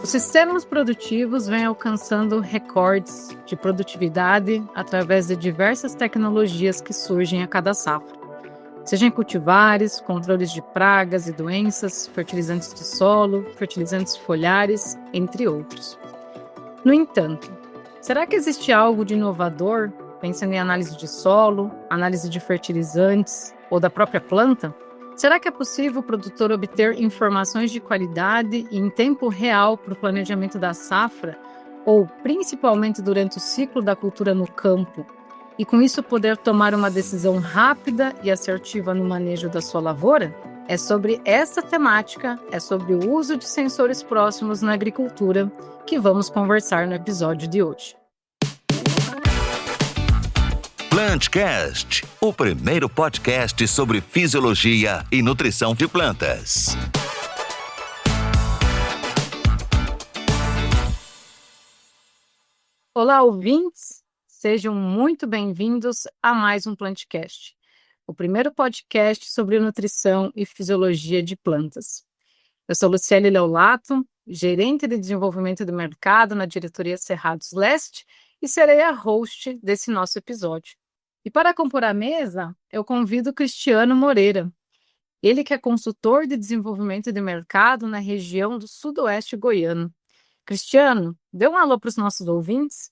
Os sistemas produtivos vêm alcançando recordes de produtividade através de diversas tecnologias que surgem a cada safra. Seja em cultivares, controles de pragas e doenças, fertilizantes de solo, fertilizantes foliares, entre outros. No entanto, será que existe algo de inovador, pensando em análise de solo, análise de fertilizantes ou da própria planta? Será que é possível o produtor obter informações de qualidade e em tempo real para o planejamento da safra, ou principalmente durante o ciclo da cultura no campo, e com isso poder tomar uma decisão rápida e assertiva no manejo da sua lavoura? É sobre essa temática, é sobre o uso de sensores próximos na agricultura que vamos conversar no episódio de hoje. PlantCast, o primeiro podcast sobre fisiologia e nutrição de plantas. Olá, ouvintes! Sejam muito bem-vindos a mais um PlantCast, o primeiro podcast sobre nutrição e fisiologia de plantas. Eu sou Luciele Leolato, gerente de desenvolvimento do mercado na diretoria Cerrados Leste e serei a host desse nosso episódio. E para compor a mesa, eu convido Cristiano Moreira, ele que é consultor de desenvolvimento de mercado na região do sudoeste goiano. Cristiano, dê um alô para os nossos ouvintes.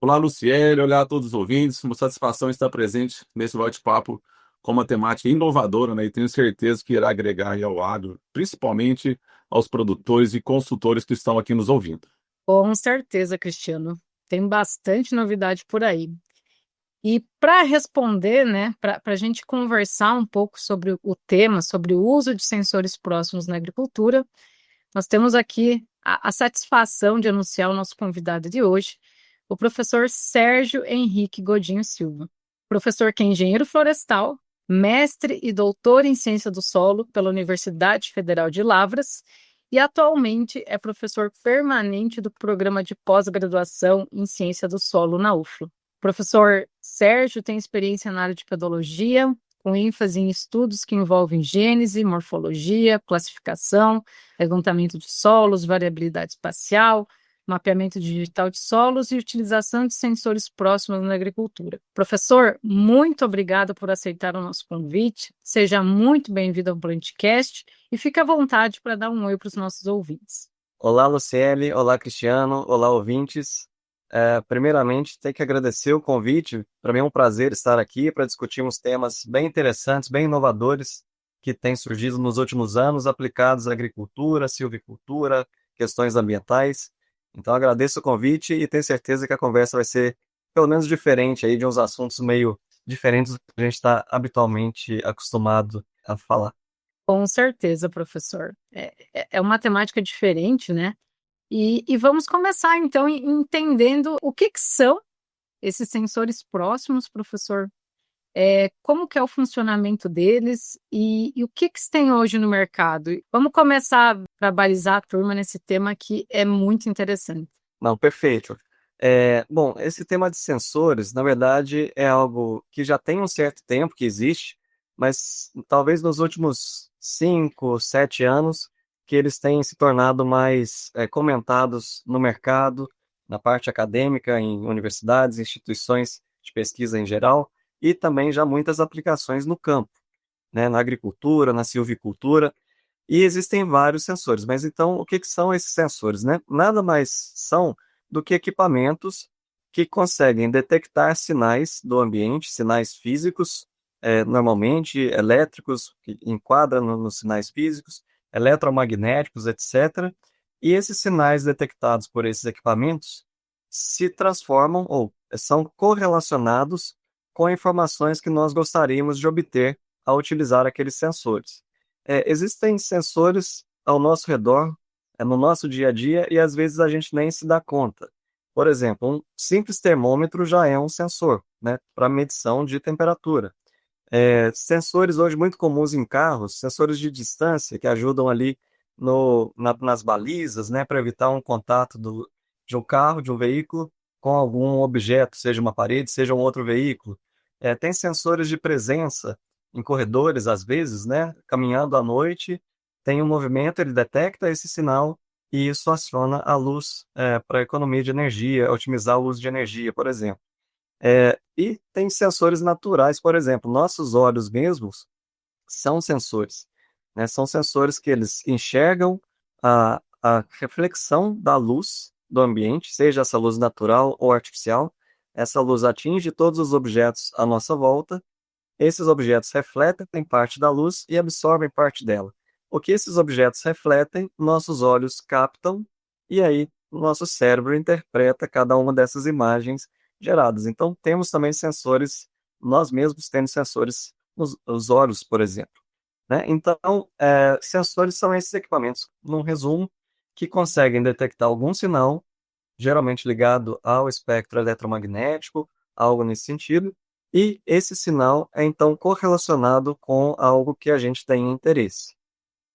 Olá, Luciele, olá a todos os ouvintes. Uma satisfação estar presente nesse bate-papo com uma temática inovadora, né? E tenho certeza que irá agregar aí ao agro, principalmente aos produtores e consultores que estão aqui nos ouvindo. Com certeza, Cristiano. Tem bastante novidade por aí. E para responder, né, para a gente conversar um pouco sobre o tema, sobre o uso de sensores próximos na agricultura, nós temos aqui a satisfação de anunciar o nosso convidado de hoje, o professor Sérgio Henrique Godinho Silva. Professor que é engenheiro florestal, mestre e doutor em ciência do solo pela Universidade Federal de Lavras e atualmente é professor permanente do programa de pós-graduação em ciência do solo na UFLA. O professor Sérgio tem experiência na área de pedologia, com ênfase em estudos que envolvem gênese, morfologia, classificação, levantamento de solos, variabilidade espacial, mapeamento digital de solos e utilização de sensores próximos na agricultura. Professor, muito obrigada por aceitar o nosso convite. Seja muito bem-vindo ao PlantCast e fique à vontade para dar um oi para os nossos ouvintes. Olá, Luciele. Olá, Cristiano. Olá, ouvintes. Primeiramente, tenho que agradecer o convite. Para mim é um prazer estar aqui para discutirmos temas bem interessantes, bem inovadores, que têm surgido nos últimos anos, aplicados à agricultura, silvicultura, questões ambientais. Então, agradeço o convite e tenho certeza que a conversa vai ser, pelo menos, diferente aí de uns assuntos meio diferentes do que a gente está habitualmente acostumado a falar. Com certeza, professor. É uma temática diferente, né? E vamos começar, então, entendendo o que são esses sensores próximos, professor. Como que é o funcionamento deles e o que se tem hoje no mercado? Vamos começar para balizar a turma nesse tema que é muito interessante. Não, perfeito. Bom, esse tema de sensores, na verdade, é algo que já tem um certo tempo que existe, mas talvez nos últimos 5, 7 anos que eles têm se tornado mais comentados no mercado, na parte acadêmica, em universidades, instituições de pesquisa em geral, e também já muitas aplicações no campo, né, na agricultura, na silvicultura, e existem vários sensores. Mas então, o que são esses sensores, né? Nada mais são do que equipamentos que conseguem detectar sinais do ambiente, sinais físicos, normalmente elétricos, que enquadram nos sinais físicos, eletromagnéticos, etc. E esses sinais detectados por esses equipamentos se transformam ou são correlacionados com informações que nós gostaríamos de obter ao utilizar aqueles sensores. Existem sensores ao nosso redor, no nosso dia a dia, e às vezes a gente nem se dá conta. Por exemplo, um simples termômetro já é um sensor, né, para medição de temperatura. Sensores hoje muito comuns em carros, sensores de distância que ajudam ali nas balizas, né, para evitar um contato de um carro, de um veículo, com algum objeto, seja uma parede, seja um outro veículo. Tem sensores de presença em corredores, às vezes, né, caminhando à noite, tem um movimento, ele detecta esse sinal e isso aciona a luz para economia de energia, otimizar o uso de energia, por exemplo. E tem sensores naturais, por exemplo, nossos olhos mesmos são sensores, né? São sensores que eles enxergam a reflexão da luz do ambiente, seja essa luz natural ou artificial. Essa luz atinge todos os objetos à nossa volta. Esses objetos refletem parte da luz e absorvem parte dela. O que esses objetos refletem, nossos olhos captam e aí o nosso cérebro interpreta cada uma dessas imagens geradas. Então, temos também sensores, nós mesmos temos sensores nos olhos, por exemplo, né? Então, sensores são esses equipamentos, num resumo, que conseguem detectar algum sinal, geralmente ligado ao espectro eletromagnético, algo nesse sentido, e esse sinal é então correlacionado com algo que a gente tem interesse.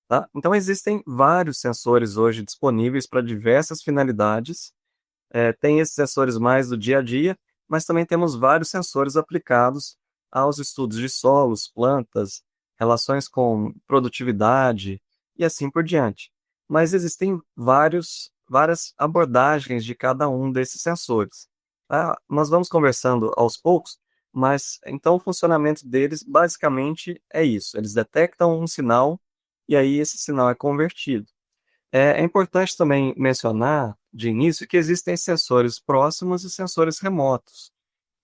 Tá? Então, existem vários sensores hoje disponíveis para diversas finalidades. Tem esses sensores mais do dia a dia, mas também temos vários sensores aplicados aos estudos de solos, plantas, relações com produtividade e assim por diante. Mas existem várias abordagens de cada um desses sensores. Tá? Nós vamos conversando aos poucos, mas então o funcionamento deles basicamente é isso. Eles detectam um sinal e aí esse sinal é convertido. É importante também mencionar, de início, que existem sensores próximos e sensores remotos.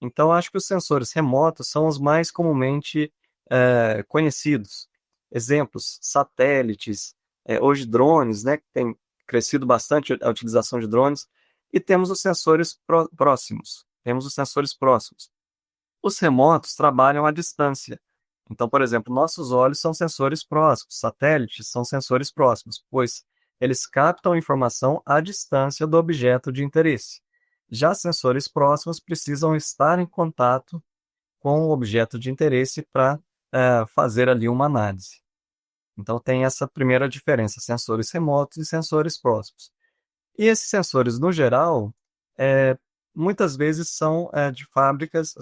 Então, acho que os sensores remotos são os mais comumente conhecidos. Exemplos, satélites, hoje drones, né, que tem crescido bastante a utilização de drones, e temos os sensores próximos. Temos os sensores próximos. Os remotos trabalham à distância. Então, por exemplo, nossos olhos são sensores próximos, satélites são sensores próximos, pois eles captam informação à distância do objeto de interesse. Já sensores próximos precisam estar em contato com o objeto de interesse para fazer ali uma análise. Então, tem essa primeira diferença, sensores remotos e sensores próximos. E esses sensores, no geral, muitas vezes são de fábricas.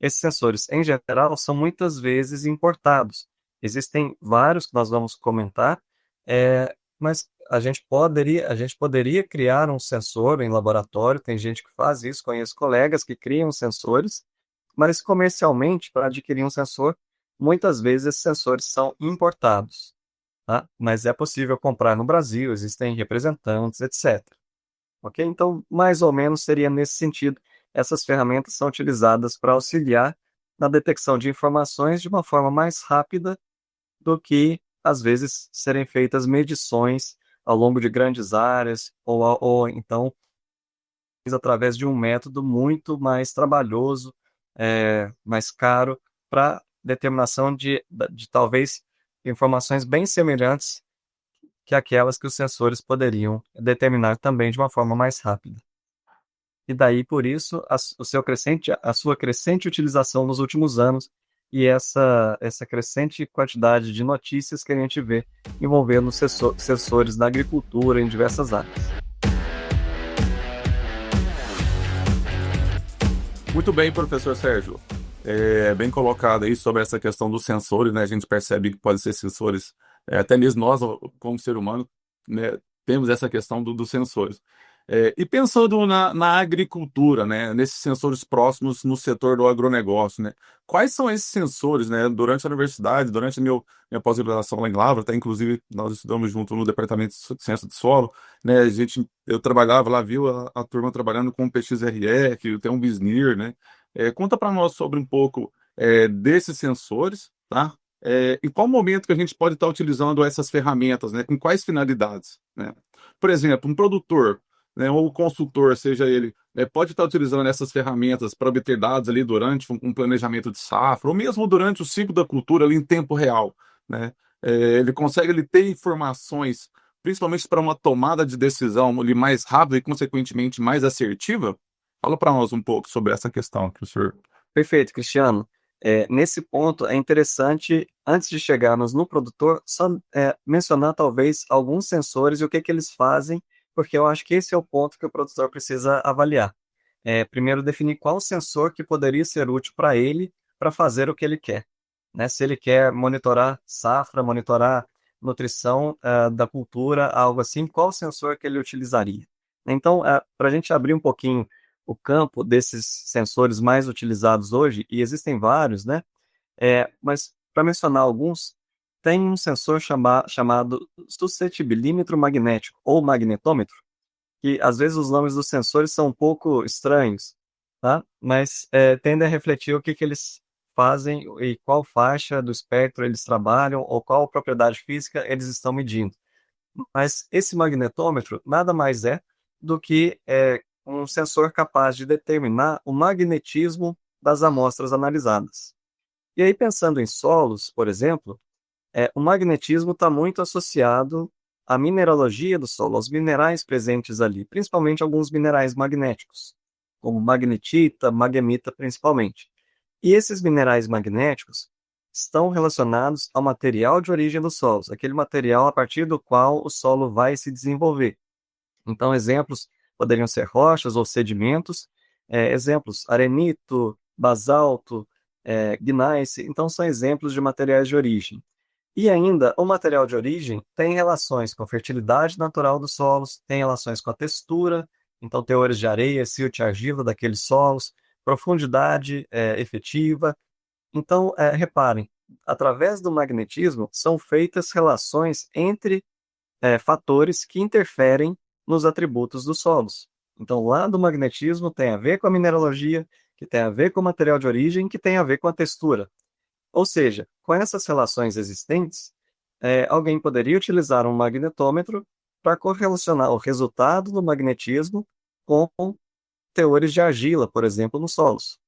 Esses sensores, em geral, são muitas vezes importados. Existem vários que nós vamos comentar, mas a gente poderia criar um sensor em laboratório. Tem gente que faz isso, conheço colegas que criam sensores, mas comercialmente, para adquirir um sensor, muitas vezes esses sensores são importados. Tá? Mas é possível comprar no Brasil, existem representantes, etc. Ok? Então, mais ou menos seria nesse sentido. Essas ferramentas são utilizadas para auxiliar na detecção de informações de uma forma mais rápida do que, às vezes, serem feitas medições ao longo de grandes áreas, ou então através de um método muito mais trabalhoso, mais caro, para determinação de talvez informações bem semelhantes que aquelas que os sensores poderiam determinar também de uma forma mais rápida. E daí, por isso, a sua crescente utilização nos últimos anos e essa crescente quantidade de notícias que a gente vê envolvendo sensores da agricultura em diversas áreas. Muito bem, professor Sérgio. Bem colocado aí sobre essa questão dos sensores, né? A gente percebe que pode ser sensores, até mesmo nós, como ser humano, né, temos essa questão dos sensores. E pensando na agricultura, né, nesses sensores próximos no setor do agronegócio, né, quais são esses sensores, né, durante a universidade, durante a minha pós-graduação lá em Lavra, até inclusive nós estudamos junto no departamento de ciência do solo, né, eu trabalhava lá, viu a turma trabalhando com o PXRE, que tem um BISNIR, né. Conta para nós sobre um pouco desses sensores, tá? Em qual momento que a gente pode estar utilizando essas ferramentas, né? Com quais finalidades, né? Por exemplo, um produtor, né, ou o consultor, seja ele, pode estar utilizando essas ferramentas para obter dados ali durante um planejamento de safra, ou mesmo durante o ciclo da cultura ali em tempo real, né? Ele ter informações, principalmente para uma tomada de decisão ali mais rápida e, consequentemente, mais assertiva. Fala para nós um pouco sobre essa questão, professor. Perfeito, Cristiano. Nesse ponto, é interessante, antes de chegarmos no produtor, só mencionar talvez alguns sensores e o que eles fazem, porque eu acho que esse é o ponto que o produtor precisa avaliar. Primeiro, definir qual sensor que poderia ser útil para ele para fazer o que ele quer. Né? Se ele quer monitorar safra, monitorar nutrição da cultura, algo assim, qual sensor que ele utilizaria? Então, para a gente abrir um pouquinho o campo desses sensores mais utilizados hoje, e existem vários, né? Mas para mencionar alguns, tem um sensor chamado suscetibilímetro magnético, ou magnetômetro, que às vezes os nomes dos sensores são um pouco estranhos, tá? Mas tendem a refletir o que eles fazem e qual faixa do espectro eles trabalham ou qual propriedade física eles estão medindo. Mas esse magnetômetro nada mais é do que um sensor capaz de determinar o magnetismo das amostras analisadas. E aí, pensando em solos, por exemplo, o magnetismo está muito associado à mineralogia do solo, aos minerais presentes ali, principalmente alguns minerais magnéticos, como magnetita, magemita principalmente. E esses minerais magnéticos estão relacionados ao material de origem dos solos, aquele material a partir do qual o solo vai se desenvolver. Então, exemplos poderiam ser rochas ou sedimentos, exemplos, arenito, basalto, gneiss, então são exemplos de materiais de origem. E ainda, o material de origem tem relações com a fertilidade natural dos solos, tem relações com a textura, então teores de areia, silt e argila daqueles solos, profundidade efetiva. Então, reparem, através do magnetismo são feitas relações entre fatores que interferem nos atributos dos solos. Então, lá do magnetismo tem a ver com a mineralogia, que tem a ver com o material de origem, que tem a ver com a textura. Ou seja, com essas relações existentes, alguém poderia utilizar um magnetômetro para correlacionar o resultado do magnetismo com teores de argila, por exemplo, nos solos.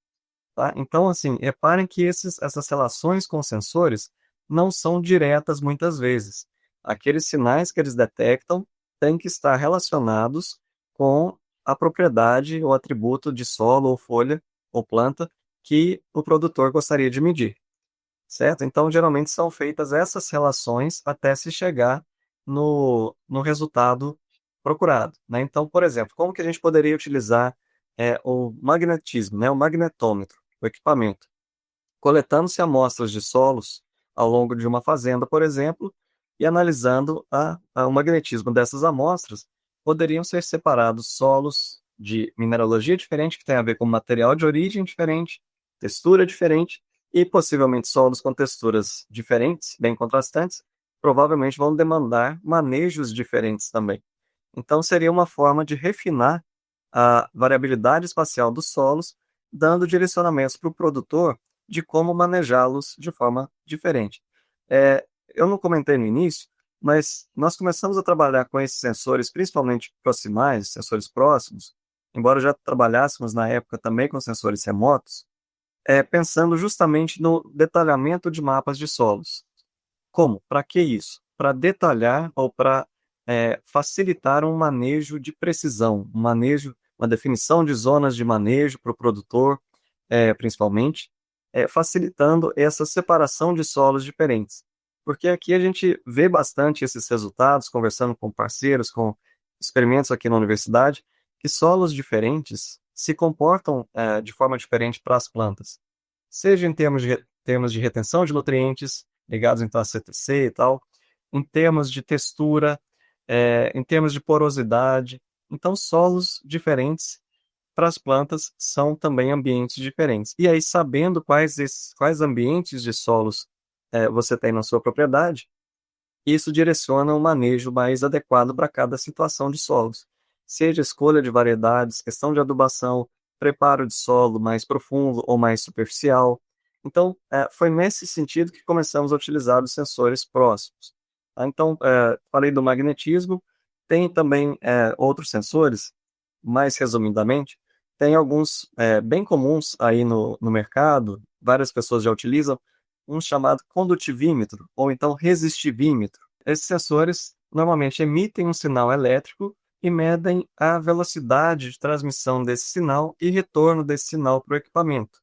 Tá? Então, assim, reparem que essas relações com sensores não são diretas muitas vezes. Aqueles sinais que eles detectam têm que estar relacionados com a propriedade ou atributo de solo ou folha ou planta que o produtor gostaria de medir. Certo? Então, geralmente são feitas essas relações até se chegar no resultado procurado, né? Então, por exemplo, como que a gente poderia utilizar o magnetismo, né? O magnetômetro, o equipamento? Coletando-se amostras de solos ao longo de uma fazenda, por exemplo, e analisando o magnetismo dessas amostras, poderiam ser separados solos de mineralogia diferente, que tem a ver com material de origem diferente, textura diferente, e possivelmente solos com texturas diferentes, bem contrastantes, provavelmente vão demandar manejos diferentes também. Então, seria uma forma de refinar a variabilidade espacial dos solos, dando direcionamentos para o produtor de como manejá-los de forma diferente. Eu não comentei no início, mas nós começamos a trabalhar com esses sensores, principalmente proximais, sensores próximos, embora já trabalhássemos na época também com sensores remotos, pensando justamente no detalhamento de mapas de solos. Como? Para que isso? Para detalhar ou para facilitar um manejo de precisão, uma definição de zonas de manejo para o produtor, principalmente, facilitando essa separação de solos diferentes. Porque aqui a gente vê bastante esses resultados, conversando com parceiros, com experimentos aqui na universidade, que solos diferentes se comportam de forma diferente para as plantas. Seja em termos de retenção de nutrientes, ligados então a CTC e tal, em termos de textura, em termos de porosidade. Então, solos diferentes para as plantas são também ambientes diferentes. E aí, sabendo quais ambientes de solos você tem na sua propriedade, isso direciona um manejo mais adequado para cada situação de solos. Seja escolha de variedades, questão de adubação, preparo de solo mais profundo ou mais superficial. Então, foi nesse sentido que começamos a utilizar os sensores próximos. Então, falei do magnetismo, tem também outros sensores, mais resumidamente, tem alguns bem comuns aí no mercado, várias pessoas já utilizam, um chamado condutivímetro, ou então resistivímetro. Esses sensores normalmente emitem um sinal elétrico e medem a velocidade de transmissão desse sinal e retorno desse sinal para o equipamento.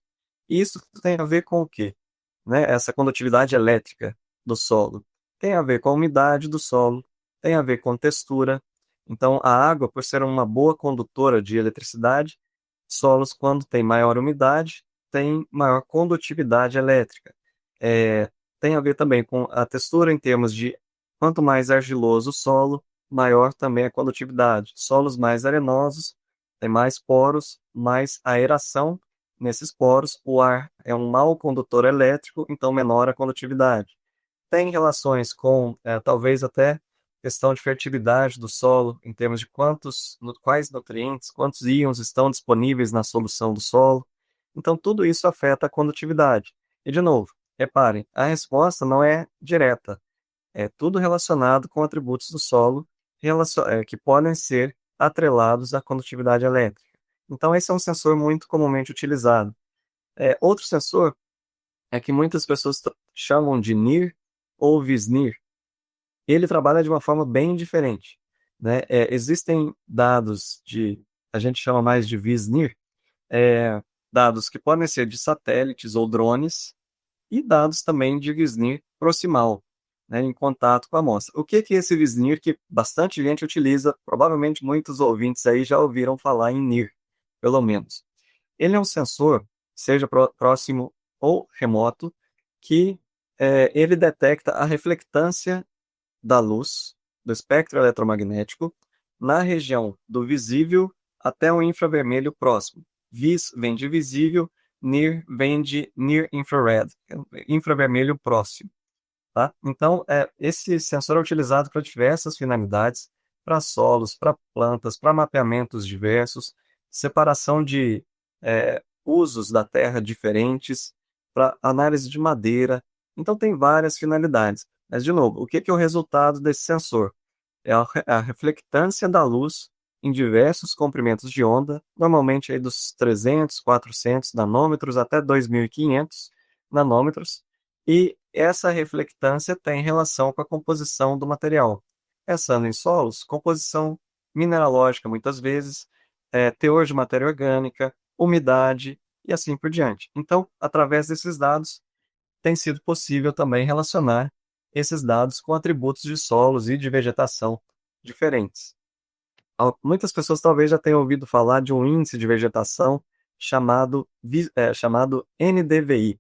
E isso tem a ver com o quê? Né? Essa condutividade elétrica do solo tem a ver com a umidade do solo, tem a ver com textura. Então, a água, por ser uma boa condutora de eletricidade, solos, quando tem maior umidade, tem maior condutividade elétrica. Tem a ver também com a textura em termos de Quanto mais argiloso o solo, maior também a condutividade. Solos mais arenosos têm mais poros, mais aeração nesses poros. O ar é um mau condutor elétrico, então menor a condutividade. Tem relações com, talvez até questão de fertilidade do solo, em termos de quais nutrientes, quantos íons estão disponíveis na solução do solo. Então, tudo isso afeta a condutividade. E, de novo, reparem, a resposta não é direta. É tudo relacionado com atributos do solo que podem ser atrelados à condutividade elétrica. Então, esse é um sensor muito comumente utilizado. Outro sensor é que muitas pessoas chamam de NIR ou VISNIR. Ele trabalha de uma forma bem diferente, né? Existem dados a gente chama mais de VISNIR, dados que podem ser de satélites ou drones, e dados também de VISNIR proximal, né, em contato com a amostra. O que é esse VISNIR que bastante gente utiliza? Provavelmente muitos ouvintes aí já ouviram falar em NIR, pelo menos. Ele é um sensor, seja próximo ou remoto, que ele detecta a reflectância da luz, do espectro eletromagnético, na região do visível até o infravermelho próximo. Vis vem de visível, NIR vem de Near Infrared, infravermelho próximo. Tá? Então, esse sensor é utilizado para diversas finalidades, para solos, para plantas, para mapeamentos diversos, separação de usos da terra diferentes, para análise de madeira. Então, tem várias finalidades. Mas, de novo, o que é o resultado desse sensor? É a reflectância da luz em diversos comprimentos de onda, normalmente aí dos 300, 400 nanômetros até 2.500 nanômetros, e essa reflectância tem relação com a composição do material. Pensando em solos, composição mineralógica muitas vezes, teor de matéria orgânica, umidade e assim por diante. Então, através desses dados, tem sido possível também relacionar esses dados com atributos de solos e de vegetação diferentes. Muitas pessoas talvez já tenham ouvido falar de um índice de vegetação chamado NDVI,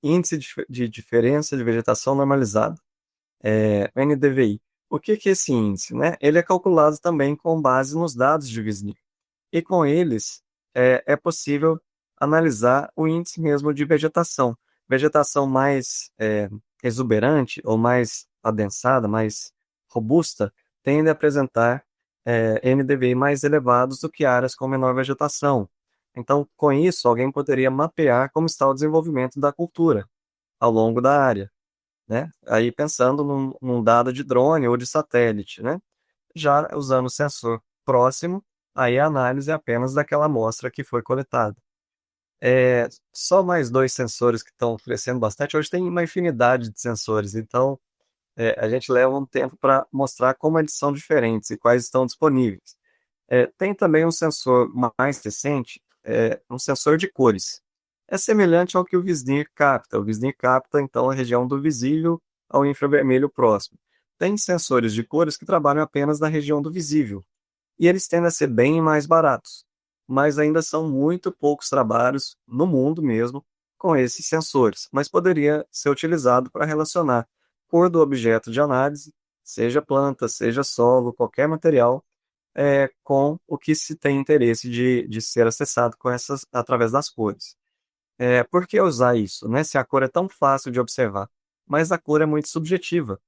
Índice de Diferença de Vegetação Normalizado, NDVI. O que é esse índice, né? Ele é calculado também com base nos dados de VISNIR. E com eles é possível analisar o índice mesmo de vegetação. Vegetação mais exuberante ou mais adensada, mais robusta, tende a apresentar NDVI mais elevados do que áreas com menor vegetação. Então, com isso, alguém poderia mapear como está o desenvolvimento da cultura ao longo da área, né? Aí pensando num dado de drone ou de satélite, né? Já usando o sensor próximo, aí a análise é apenas daquela amostra que foi coletada. Só mais 2 sensores que estão crescendo bastante. Hoje tem uma infinidade de sensores, então a gente leva um tempo para mostrar como eles são diferentes e quais estão disponíveis. Tem também um sensor mais recente, um sensor de cores. É semelhante ao que o VISNIR capta. O VISNIR capta, então, a região do visível ao infravermelho próximo. Tem sensores de cores que trabalham apenas na região do visível. E eles tendem a ser bem mais baratos. Mas ainda são muito poucos trabalhos, no mundo mesmo, com esses sensores. Mas poderia ser utilizado para relacionar cor do objeto de análise, seja planta, seja solo, qualquer material, com o que se tem interesse de ser acessado através das cores. Por que usar isso, né? Se a cor é tão fácil de observar, mas a cor é muito subjetiva.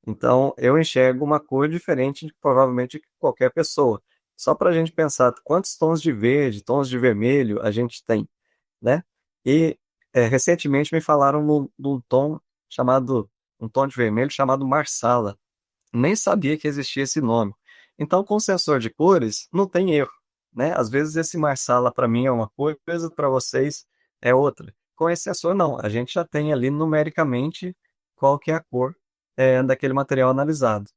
Então, eu enxergo uma cor diferente, provavelmente, de qualquer pessoa. Só para a gente pensar quantos tons de verde, tons de vermelho a gente tem, né? E recentemente me falaram num tom um tom de vermelho chamado Marsala. Nem sabia que existia esse nome. Então, com sensor de cores, não tem erro, né? Às vezes esse Marsala para mim é uma coisa, para vocês é outra. Com esse sensor, não. A gente já tem ali numericamente qual que é a cor daquele material analisado,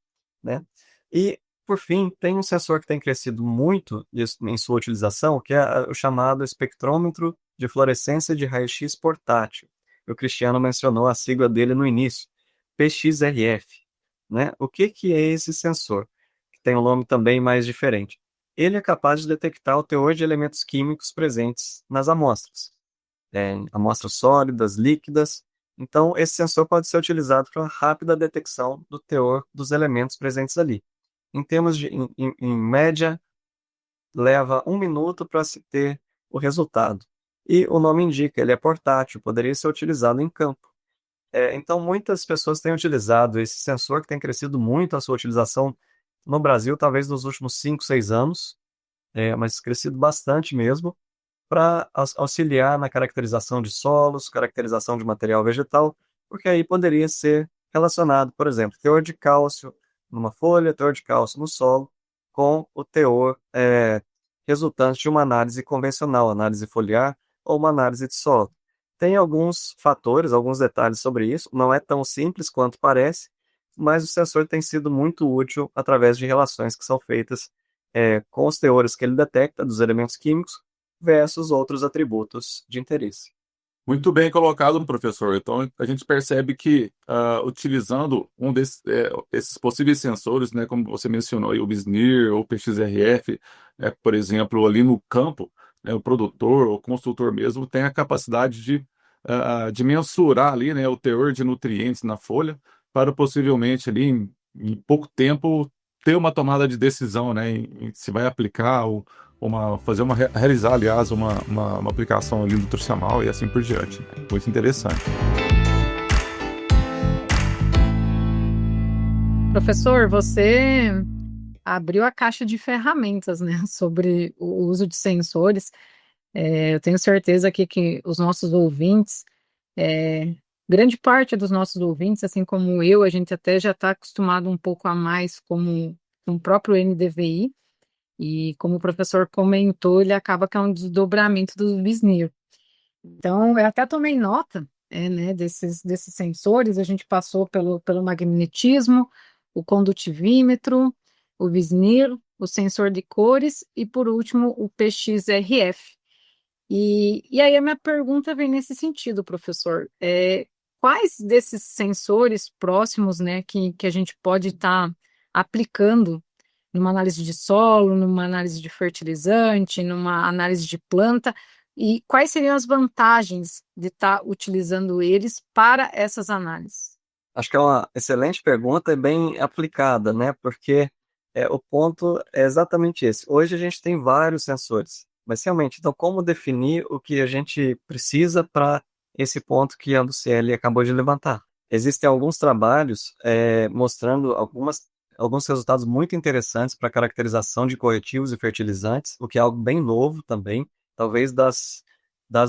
né? E, por fim, tem um sensor que tem crescido muito em sua utilização, que é o chamado espectrômetro de fluorescência de raio-x portátil. O Cristiano mencionou a sigla dele no início, PXRF, né? O que é esse sensor? Que tem um nome também mais diferente. Ele é capaz de detectar o teor de elementos químicos presentes nas amostras. Amostras sólidas, líquidas Então, esse sensor pode ser utilizado para uma rápida detecção do teor dos elementos presentes ali. Em termos de, em média, leva 1 minuto para se ter o resultado. E o nome indica, ele é portátil, poderia ser utilizado em campo. Então, muitas pessoas têm utilizado esse sensor, que tem crescido muito a sua utilização no Brasil, talvez nos últimos 5, 6 anos, mas crescido bastante mesmo, para auxiliar na caracterização de solos, caracterização de material vegetal, porque aí poderia ser relacionado, por exemplo, teor de cálcio numa folha, teor de cálcio no solo, com o teor resultante de uma análise convencional, análise foliar ou uma análise de solo. Tem alguns fatores, alguns detalhes sobre isso, não é tão simples quanto parece, mas o sensor tem sido muito útil através de relações que são feitas com os teores que ele detecta dos elementos químicos versus outros atributos de interesse. Muito bem colocado, professor. Então, a gente percebe que, utilizando esses possíveis sensores, né, como você mencionou, aí, o BISNIR ou o PXRF, por exemplo, ali no campo, né, o produtor ou construtor mesmo tem a capacidade de mensurar ali, né, o teor de nutrientes na folha para possivelmente ali, em pouco tempo, ter uma tomada de decisão, né, em se vai aplicar ou realizar, aliás, uma aplicação ali nutricional e assim por diante. Muito interessante. Professor, você abriu a caixa de ferramentas, né, sobre o uso de sensores. Eu tenho certeza aqui que os nossos ouvintes, grande parte dos nossos ouvintes, assim como eu, a gente até já está acostumado um pouco a mais com o próprio NDVI, e como o professor comentou, ele acaba que é um desdobramento do BISNIR. Então, eu até tomei nota, né, desses sensores. A gente passou pelo magnetismo, o condutivímetro, o BISNIR, o sensor de cores e, por último, o PXRF. E aí a minha pergunta vem nesse sentido, professor. Quais desses sensores próximos, né, que a gente pode estar aplicando numa análise de solo, numa análise de fertilizante, numa análise de planta, e quais seriam as vantagens de estar utilizando eles para essas análises? Acho que é uma excelente pergunta e bem aplicada, né? Porque o ponto é exatamente esse. Hoje a gente tem vários sensores, mas realmente, então como definir o que a gente precisa para esse ponto que a Luciele acabou de levantar? Existem alguns trabalhos mostrando alguns resultados muito interessantes para caracterização de corretivos e fertilizantes, o que é algo bem novo também. Talvez das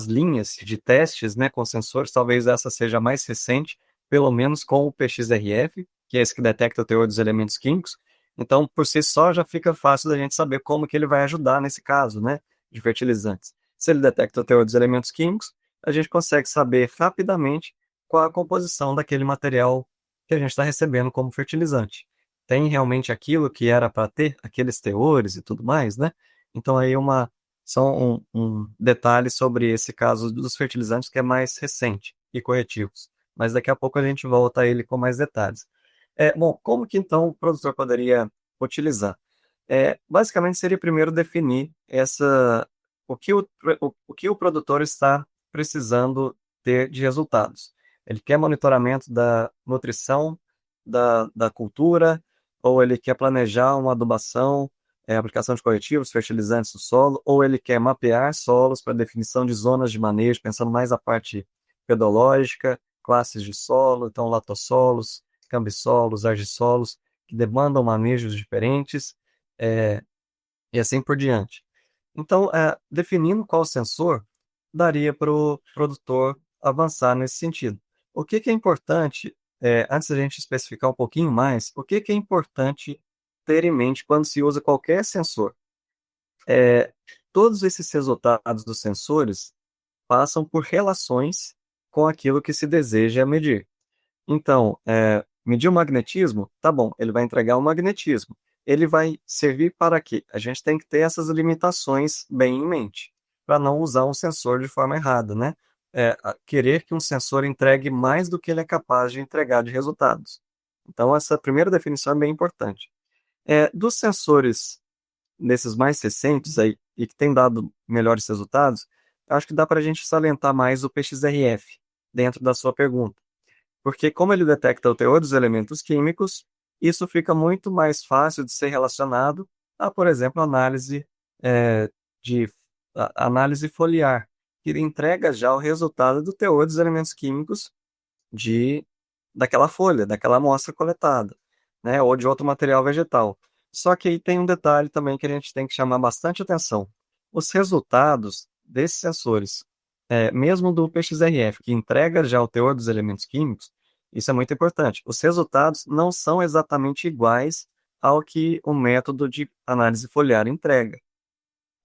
linhas de testes, né, com sensores, talvez essa seja a mais recente, pelo menos com o PXRF, que é esse que detecta o teor dos elementos químicos. Então, por si só, já fica fácil da gente saber como que ele vai ajudar nesse caso, né, de fertilizantes. Se ele detecta o teor dos elementos químicos, a gente consegue saber rapidamente qual a composição daquele material que a gente está recebendo como fertilizante. Tem realmente aquilo que era para ter, aqueles teores e tudo mais, né? Então, aí só um detalhe sobre esse caso dos fertilizantes que é mais recente e corretivos. Mas daqui a pouco a gente volta a ele com mais detalhes. Bom, como que então o produtor poderia utilizar? Basicamente seria primeiro definir o que o produtor está precisando ter de resultados. Ele quer monitoramento da nutrição da cultura, ou ele quer planejar uma adubação, aplicação de corretivos, fertilizantes no solo, ou ele quer mapear solos para definição de zonas de manejo, pensando mais a parte pedológica, classes de solo, então latossolos, cambissolos, argissolos, que demandam manejos diferentes, e assim por diante. Então, definindo qual sensor, daria para o produtor avançar nesse sentido. O que é importante, antes da gente especificar um pouquinho mais, o que é importante ter em mente quando se usa qualquer sensor? Todos esses resultados dos sensores passam por relações com aquilo que se deseja medir. Então, medir o magnetismo, tá bom, ele vai entregar o magnetismo. Ele vai servir para quê? A gente tem que ter essas limitações bem em mente, para não usar um sensor de forma errada, né? Querer que um sensor entregue mais do que ele é capaz de entregar de resultados. Então, essa primeira definição é bem importante. Dos sensores desses mais recentes aí, e que tem dado melhores resultados, acho que dá para a gente salientar mais o PXRF, dentro da sua pergunta. Porque como ele detecta o teor dos elementos químicos, isso fica muito mais fácil de ser relacionado a, por exemplo, eh, análise foliar, que entrega já o resultado do teor dos elementos químicos de daquela folha, daquela amostra coletada, né, ou de outro material vegetal. Só que aí tem um detalhe também que a gente tem que chamar bastante atenção. Os resultados desses sensores, mesmo do PXRF, que entrega já o teor dos elementos químicos, isso é muito importante. Os resultados não são exatamente iguais ao que o método de análise foliar entrega.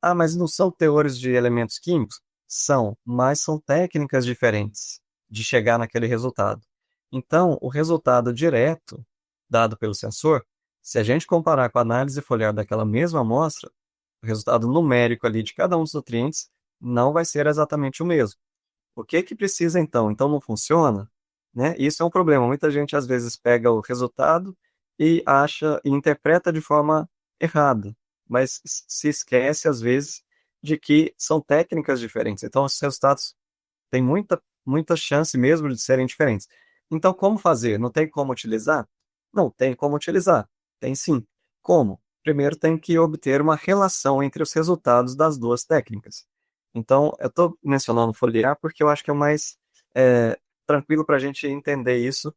Ah, mas não são teores de elementos químicos? São, mas são técnicas diferentes de chegar naquele resultado. Então, o resultado direto dado pelo sensor, se a gente comparar com a análise foliar daquela mesma amostra, o resultado numérico ali de cada um dos nutrientes não vai ser exatamente o mesmo. O que que precisa então? Então não funciona, né? Isso é um problema. Muita gente às vezes pega o resultado e acha e interpreta de forma errada, mas se esquece às vezes de que são técnicas diferentes. Então os resultados têm muita chance mesmo de serem diferentes. Então como fazer? Não tem como utilizar? Não tem como utilizar. Tem sim. Como? Primeiro tem que obter uma relação entre os resultados das duas técnicas. Então, eu estou mencionando foliar porque eu acho que é o mais tranquilo para a gente entender isso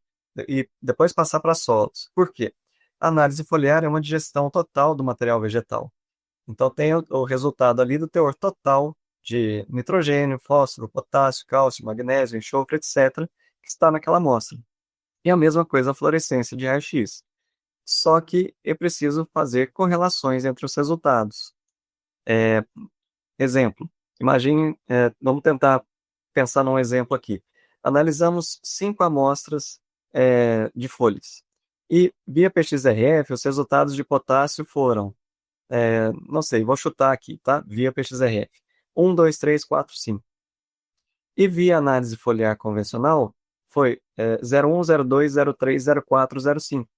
e depois passar para solos. Por quê? A análise foliar é uma digestão total do material vegetal. Então, tem o resultado ali do teor total de nitrogênio, fósforo, potássio, cálcio, magnésio, enxofre, etc., que está naquela amostra. E a mesma coisa a fluorescência de raio-x. Só que eu preciso fazer correlações entre os resultados. Exemplo, imagine, vamos tentar pensar num exemplo aqui. Analisamos 5 amostras de folhas. E via PXRF, os resultados de potássio foram, não sei, vou chutar aqui, tá? Via PXRF. 1, 2, 3, 4, 5. E via análise foliar convencional, foi 01, 02, 03, 04, 05.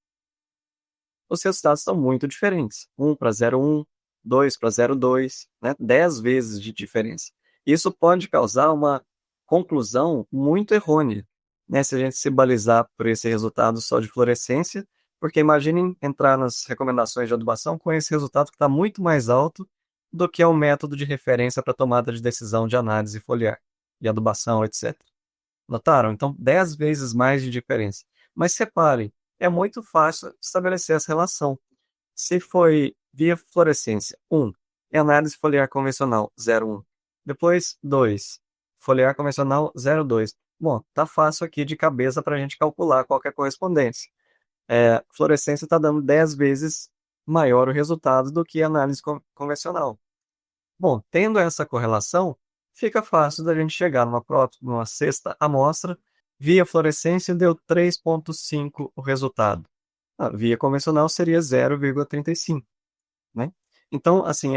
Os resultados são muito diferentes. 1 para 0,1, 2 para 0,2, né? 10 vezes de diferença. Isso pode causar uma conclusão muito errônea, né? Se a gente se balizar por esse resultado só de fluorescência, porque imaginem entrar nas recomendações de adubação com esse resultado que está muito mais alto do que é o método de referência para tomada de decisão de análise foliar e adubação, etc. Notaram? Então, 10 vezes mais de diferença. Mas separem, é muito fácil estabelecer essa relação. Se foi via fluorescência, 1, é análise foliar convencional, 0,1. Depois, 2, foliar convencional, 0,2. Bom, tá fácil aqui de cabeça para a gente calcular qual que é a correspondência. Fluorescência está dando 10 vezes maior o resultado do que a análise convencional. Bom, tendo essa correlação, fica fácil da gente chegar numa sexta amostra, via fluorescência deu 3,5 o resultado. Via convencional seria 0,35, né? Então, assim,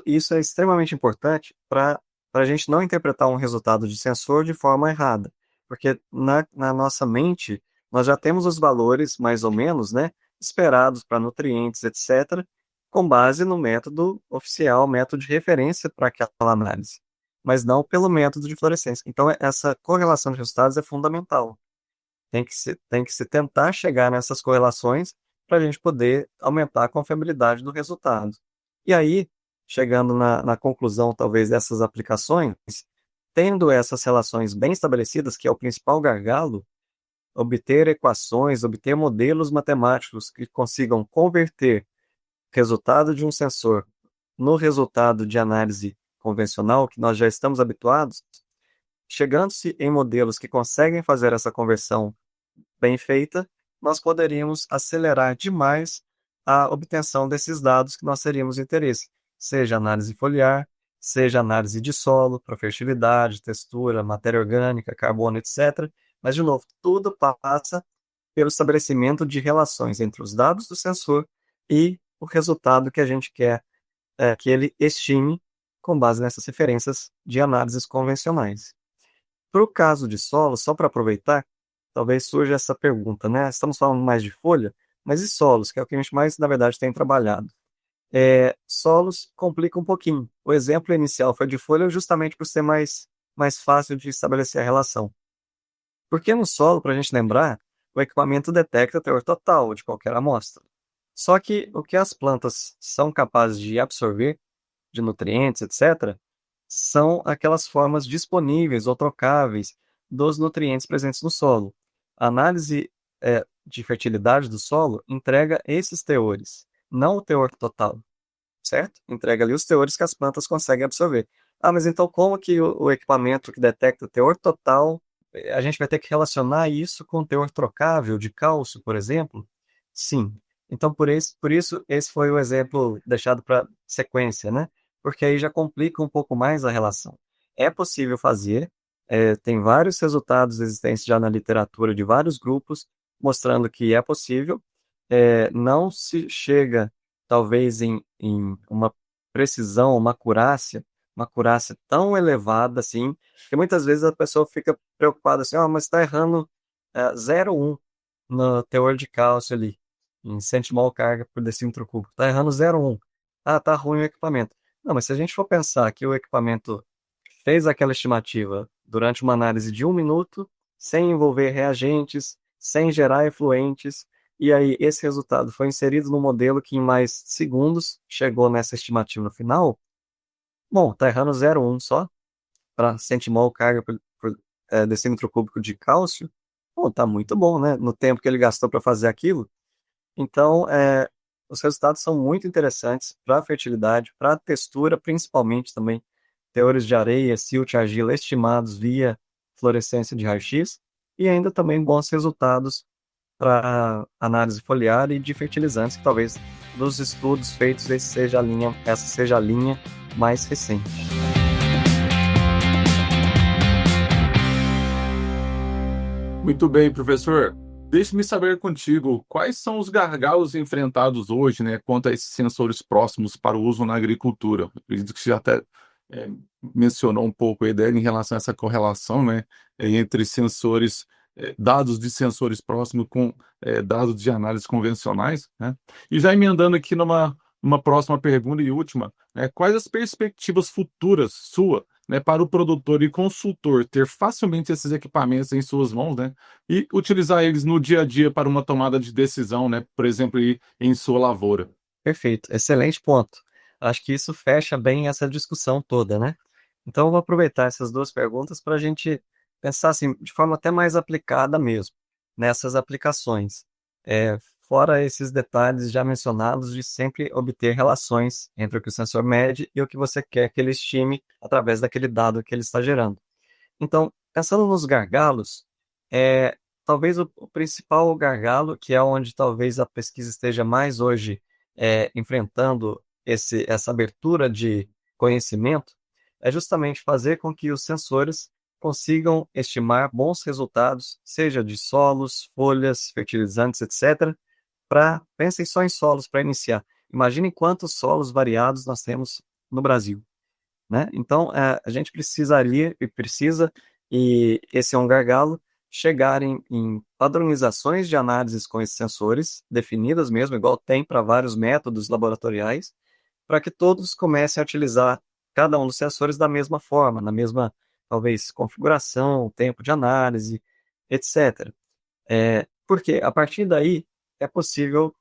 isso é extremamente importante para a gente não interpretar um resultado de sensor de forma errada, porque na nossa mente nós já temos os valores, mais ou menos, né, esperados para nutrientes, etc., com base no método oficial, método de referência para aquela análise, mas não pelo método de fluorescência. Então, essa correlação de resultados é fundamental. Tem que se tentar chegar nessas correlações para a gente poder aumentar a confiabilidade do resultado. E aí, chegando na conclusão, talvez, dessas aplicações, tendo essas relações bem estabelecidas, que é o principal gargalo, obter equações, obter modelos matemáticos que consigam converter resultado de um sensor no resultado de análise convencional, que nós já estamos habituados, chegando-se em modelos que conseguem fazer essa conversão bem feita, nós poderíamos acelerar demais a obtenção desses dados que nós teríamos interesse, seja análise foliar, seja análise de solo, para fertilidade, textura, matéria orgânica, carbono, etc. Mas, de novo, tudo passa pelo estabelecimento de relações entre os dados do sensor e o resultado que a gente quer que ele estime com base nessas referências de análises convencionais. Para o caso de solo, só para aproveitar, talvez surja essa pergunta, né? Estamos falando mais de folha, mas e solos, que é o que a gente mais, na verdade, tem trabalhado? Solos complica um pouquinho. O exemplo inicial foi de folha justamente por ser mais fácil de estabelecer a relação. Porque no solo, para a gente lembrar, o equipamento detecta o teor total de qualquer amostra. Só que o que as plantas são capazes de absorver, de nutrientes, etc., são aquelas formas disponíveis ou trocáveis dos nutrientes presentes no solo. A análise de fertilidade do solo entrega esses teores, não o teor total, certo? Entrega ali os teores que as plantas conseguem absorver. Ah, mas então como que o equipamento que detecta o teor total, a gente vai ter que relacionar isso com o teor trocável de cálcio, por exemplo? Sim. Então, por isso, esse foi o exemplo deixado para sequência, né? Porque aí já complica um pouco mais a relação. É possível fazer, tem vários resultados existentes já na literatura de vários grupos, mostrando que é possível. Não se chega, talvez, em uma precisão, uma acurácia tão elevada assim, que muitas vezes a pessoa fica preocupada assim, mas está errando 0,1 no teor de cálcio ali, em centimol carga por decímetro cúbico. Está errando 0,1. Ah, tá ruim o equipamento. Não, mas se a gente for pensar que o equipamento fez aquela estimativa durante uma análise de 1 minuto, sem envolver reagentes, sem gerar efluentes, e aí esse resultado foi inserido no modelo que em mais segundos chegou nessa estimativa no final, bom, tá errando 0,1 só, para centimol carga por decímetro cúbico de cálcio, bom, tá muito bom, né? No tempo que ele gastou para fazer aquilo. Então, os resultados são muito interessantes para a fertilidade, para a textura, principalmente também, teores de areia, silt, argila estimados via fluorescência de raio-x, e ainda também bons resultados para análise foliar e de fertilizantes, que talvez dos estudos feitos essa seja a linha mais recente. Muito bem, professor. Deixe-me saber contigo, quais são os gargalos enfrentados hoje, né, quanto a esses sensores próximos para o uso na agricultura? Eu acredito que você já até mencionou um pouco a ideia em relação a essa correlação, né, entre sensores, dados de sensores próximos com dados de análise convencionais, né? E já emendando aqui numa próxima pergunta e última, né, quais as perspectivas futuras sua, né, para o produtor e consultor ter facilmente esses equipamentos em suas mãos, né, e utilizar eles no dia a dia para uma tomada de decisão, né, por exemplo, aí em sua lavoura? Perfeito, excelente ponto. Acho que isso fecha bem essa discussão toda, né? Então, eu vou aproveitar essas duas perguntas para a gente pensar assim, de forma até mais aplicada mesmo, nessas aplicações. Fora esses detalhes já mencionados de sempre obter relações entre o que o sensor mede e o que você quer que ele estime através daquele dado que ele está gerando. Então, pensando nos gargalos, talvez o principal gargalo, que é onde talvez a pesquisa esteja mais hoje enfrentando essa abertura de conhecimento, é justamente fazer com que os sensores consigam estimar bons resultados, seja de solos, folhas, fertilizantes, etc. Pensem só em solos para iniciar. Imaginem quantos solos variados nós temos no Brasil, né? Então, a gente precisa, e esse é um gargalo, chegar em padronizações de análises com esses sensores, definidas mesmo, igual tem para vários métodos laboratoriais, para que todos comecem a utilizar cada um dos sensores da mesma forma, na mesma, talvez, configuração, tempo de análise, etc. Porque a partir daí é possível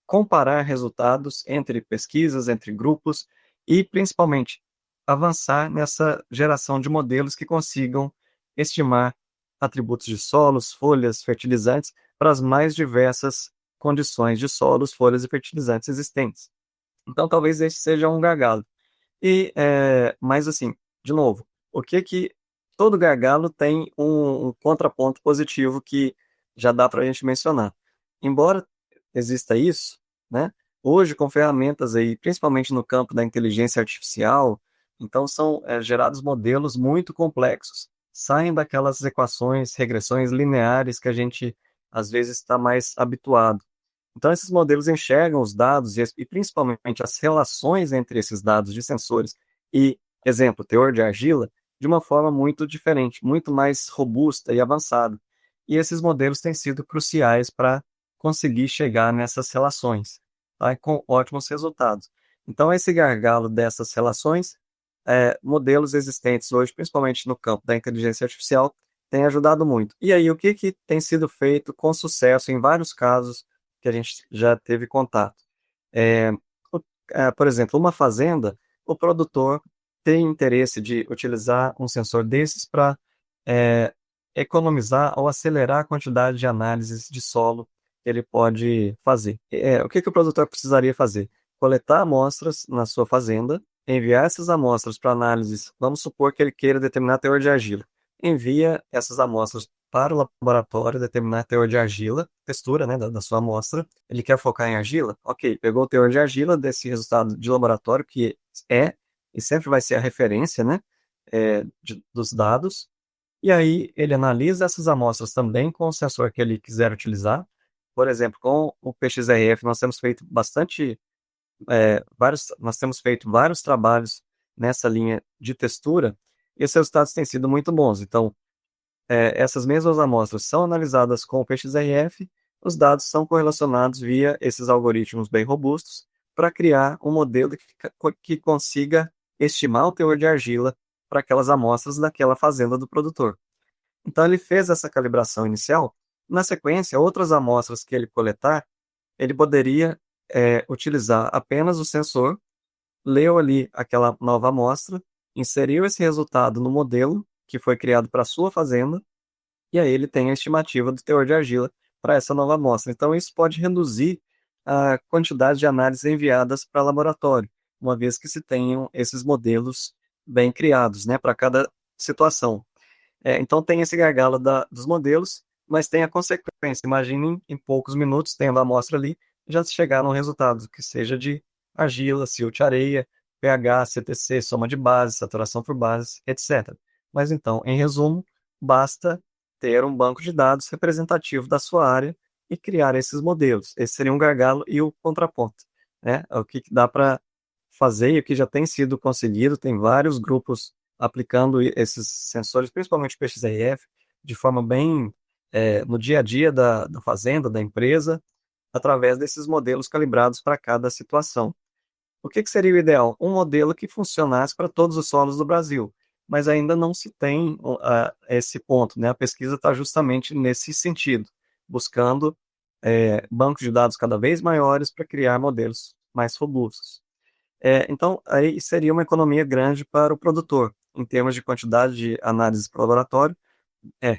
comparar resultados entre pesquisas, entre grupos e, principalmente, avançar nessa geração de modelos que consigam estimar atributos de solos, folhas, fertilizantes para as mais diversas condições de solos, folhas e fertilizantes existentes. Então, talvez esse seja um gargalo. Mas, assim, de novo, o que todo gargalo tem um contraponto positivo que já dá para a gente mencionar. Embora exista isso, né? Hoje, com ferramentas aí, principalmente no campo da inteligência artificial, então são gerados modelos muito complexos. Saem daquelas equações, regressões lineares que a gente, às vezes, está mais habituado. Então, esses modelos enxergam os dados e principalmente as relações entre esses dados de sensores e, exemplo, teor de argila, de uma forma muito diferente, muito mais robusta e avançada. E esses modelos têm sido cruciais para conseguir chegar nessas relações, tá? Com ótimos resultados. Então, esse gargalo dessas relações, modelos existentes hoje, principalmente no campo da inteligência artificial, tem ajudado muito. E aí, o que que tem sido feito com sucesso em vários casos que a gente já teve contato? É, por exemplo, uma fazenda, o produtor tem interesse de utilizar um sensor desses para economizar ou acelerar a quantidade de análises de solo que ele pode fazer. O que que o produtor precisaria fazer? Coletar amostras na sua fazenda, enviar essas amostras para análises. Vamos supor que ele queira determinar teor de argila. Envia essas amostras para o laboratório, determinar teor de argila, textura, né, da sua amostra. Ele quer focar em argila? Ok, pegou o teor de argila desse resultado de laboratório, que é e sempre vai ser a referência, né, dos dados. E aí ele analisa essas amostras também com o sensor que ele quiser utilizar. Por exemplo, com o PXRF nós temos feito vários trabalhos nessa linha de textura e os resultados têm sido muito bons. Então, essas mesmas amostras são analisadas com o PXRF, os dados são correlacionados via esses algoritmos bem robustos para criar um modelo que consiga estimar o teor de argila para aquelas amostras daquela fazenda do produtor. Então, ele fez essa calibração inicial. Na sequência, outras amostras que ele coletar, ele poderia utilizar apenas o sensor, leu ali aquela nova amostra, inseriu esse resultado no modelo que foi criado para a sua fazenda, e aí ele tem a estimativa do teor de argila para essa nova amostra. Então, isso pode reduzir a quantidade de análises enviadas para laboratório, uma vez que se tenham esses modelos bem criados, né, para cada situação. Então, tem esse gargalo dos modelos, mas tem a consequência. Imaginem, em poucos minutos, tendo a amostra ali, já chegar num resultado que seja de argila, silt, areia, pH, CTC, soma de bases, saturação por bases, etc. Mas então, em resumo, basta ter um banco de dados representativo da sua área e criar esses modelos. Esse seria um gargalo e o contraponto, né? O que dá para fazer e o que já tem sido conseguido. Tem vários grupos aplicando esses sensores, principalmente o PXRF, de forma bem no dia a dia da fazenda, da empresa, através desses modelos calibrados para cada situação. O que seria o ideal? Um modelo que funcionasse para todos os solos do Brasil, mas ainda não se tem esse ponto, né? A pesquisa está justamente nesse sentido, buscando bancos de dados cada vez maiores para criar modelos mais robustos. Então, aí seria uma economia grande para o produtor, em termos de quantidade de análises para o laboratório,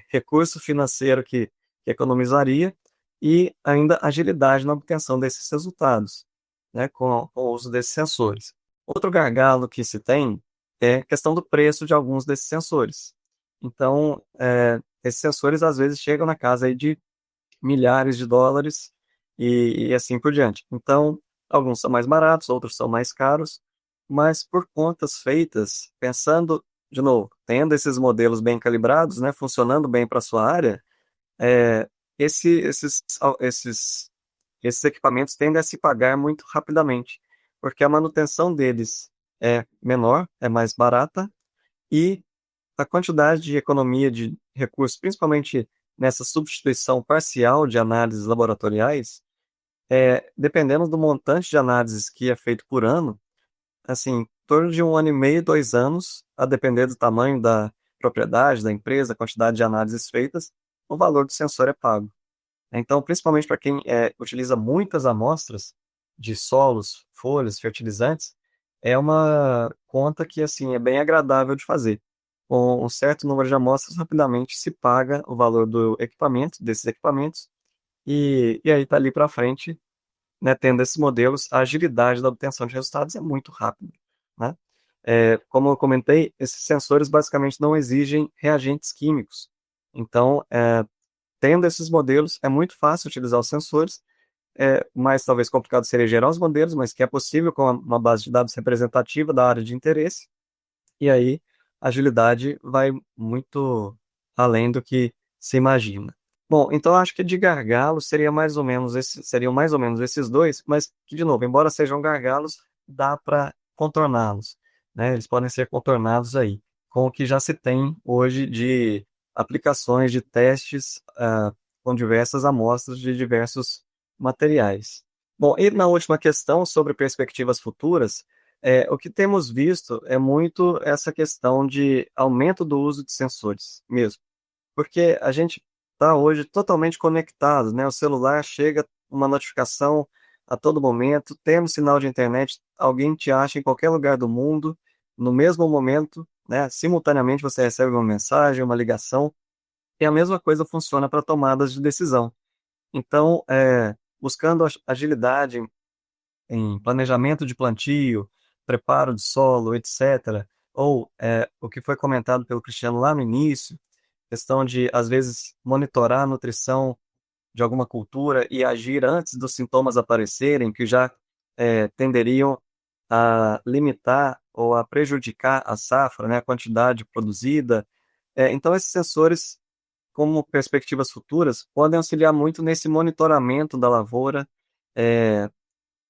recurso financeiro que economizaria e ainda agilidade na obtenção desses resultados, né, com o uso desses sensores. Outro gargalo que se tem é a questão do preço de alguns desses sensores. Então, esses sensores às vezes chegam na casa aí de milhares de dólares e assim por diante. Então, alguns são mais baratos, outros são mais caros, mas por contas feitas, pensando, de novo, tendo esses modelos bem calibrados, né, funcionando bem para a sua área, esses equipamentos tendem a se pagar muito rapidamente, porque a manutenção deles é menor, é mais barata, e a quantidade de economia de recursos, principalmente nessa substituição parcial de análises laboratoriais, dependendo do montante de análises que é feito por ano, assim, em torno de 1 ano e meio, 2 anos, a depender do tamanho da propriedade, da empresa, a quantidade de análises feitas, o valor do sensor é pago. Então, principalmente para quem utiliza muitas amostras de solos, folhas, fertilizantes, é uma conta que assim é bem agradável de fazer. Com um certo número de amostras, rapidamente se paga o valor do equipamento, desses equipamentos, e aí está ali para frente, né, tendo esses modelos, a agilidade da obtenção de resultados é muito rápida, né? Como eu comentei, esses sensores basicamente não exigem reagentes químicos. Então, tendo esses modelos, é muito fácil utilizar os sensores. Mais talvez complicado seria gerar os modelos, mas que é possível com uma base de dados representativa da área de interesse. E aí, a agilidade vai muito além do que se imagina. Bom, então acho que de gargalos seriam mais ou menos esses dois, mas que, de novo, embora sejam gargalos, dá para contorná-los, né? Eles podem ser contornados aí, com o que já se tem hoje de aplicações de testes com diversas amostras de diversos materiais. Bom, e na última questão sobre perspectivas futuras, o que temos visto é muito essa questão de aumento do uso de sensores mesmo. Porque a gente está hoje totalmente conectado, né? O celular chega uma notificação a todo momento, temos sinal de internet, alguém te acha em qualquer lugar do mundo, no mesmo momento, né? Simultaneamente você recebe uma mensagem, uma ligação, e a mesma coisa funciona para tomadas de decisão. Então, buscando agilidade em planejamento de plantio, preparo de solo, etc., ou o que foi comentado pelo Cristiano lá no início, questão de, às vezes, monitorar a nutrição de alguma cultura e agir antes dos sintomas aparecerem, que já tenderiam a limitar ou a prejudicar a safra, né, a quantidade produzida. Então, esses sensores, como perspectivas futuras, podem auxiliar muito nesse monitoramento da lavoura, é,